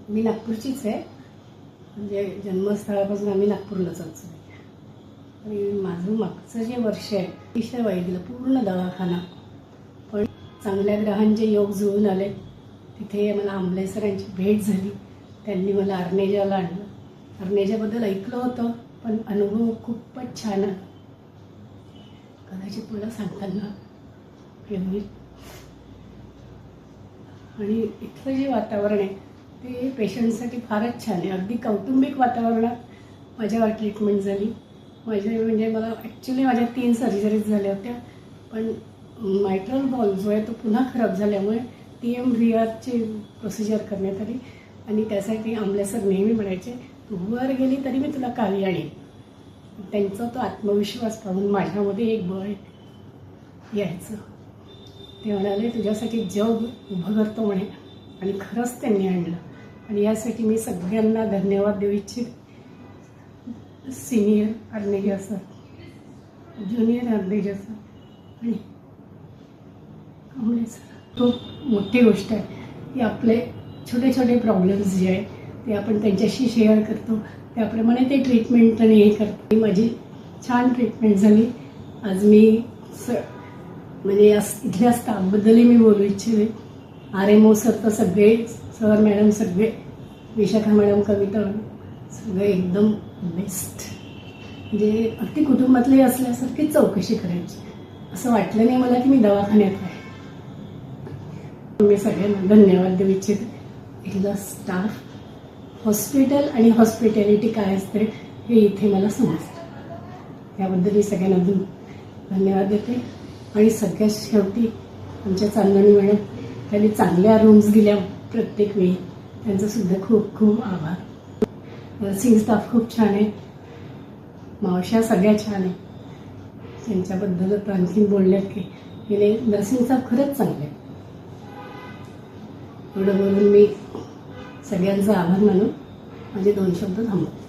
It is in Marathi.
मी नागपूरचीच आहे, म्हणजे जन्मस्थळापासून आम्ही नागपूरलाच असतो. आणि माझं मागचं जे वर्ष आहे अतिशय वाईट गेलं, पूर्ण दवाखाना. पण चांगल्या ग्रहांचे योग जुळून आले. तिथे मला आंबले सरांची भेट झाली. त्यांनी मला अर्नेजाला आणलं. अर्नेजाबद्दल ऐकलं होतं, पण अनुभव खूपच छान आहे. कदाचित मला सांगताना प्रेम होईल. आणि इथलं जे वातावरण आहे ते पेशंटसाठी फारच छान आहे. अगदी कौटुंबिक वातावरणात माझ्यावर ट्रीटमेंट झाली. म्हणजे मला ॲक्च्युली माझ्या 3 सर्जरीज झाल्या होत्या, पण मायट्रल बॉल जो आहे तो पुन्हा खराब झाल्यामुळे TMVRची प्रोसिजर करण्यात आली. आणि त्यासाठी आंबले सर नेहमी म्हणायचे, तू वर गेली तरी मी तुला कावी आणीन. त्यांचा तो आत्मविश्वास पाहून माझ्यामध्ये एक बळ यायचं. ते म्हणाले, तुझ्यासाठी जग उभं करतो म्हणे. आणि खरंच त्यांनी आणलं. आणि यासाठी मी सगळ्यांना धन्यवाद देऊ इच्छित. सिनियर अर्नेजा सर, ज्युनियर अर्नेजा सर आणि आंबले सर. खूप मोठी गोष्ट आहे की आपले छोटे छोटे प्रॉब्लेम्स जे आहे ते आपण त्यांच्याशी शेअर करतो. त्याप्रमाणे ते ट्रीटमेंट आणि हे करतो. माझी छान ट्रीटमेंट झाली. आज मी म्हणजे इथल्या स्टाफबद्दलही मी बोलू इच्छिते. RMO सर तर सगळे, सर मॅडम सगळे, विशाखा मॅडम, कविता सगळे एकदम बेस्ट. म्हणजे अगदी कुटुंबातले असल्यासारखी चौकशी करायची. असं वाटलं नाही मला की मी दवाखान्यात आहे. मी सगळ्यांना धन्यवाद देऊ इच्छिते. इथला स्टाफ, हॉस्पिटल आणि हॉस्पिटॅलिटी काय असते हे इथे मला समजतं. याबद्दल मी सगळ्यांना धन्यवाद देते. आणि सगळ्यात शेवटी आमच्या चांदणी मॅडम, त्यांनी चांगल्या रूम्स दिल्या प्रत्येक वेळी, त्यांचासुद्धा खूप खूप आभार. नर्सिंग स्टाफ खूप छान आहे. मावश्या सगळ्या छान आहे. त्यांच्याबद्दल तर आणखीन बोलल्यात की गेले नर्सिंग स्टाफ खरंच चांगले. एवढं बोलून मी सगळ्यांचा आभार मानून माझे 2 शब्द थांबवतो.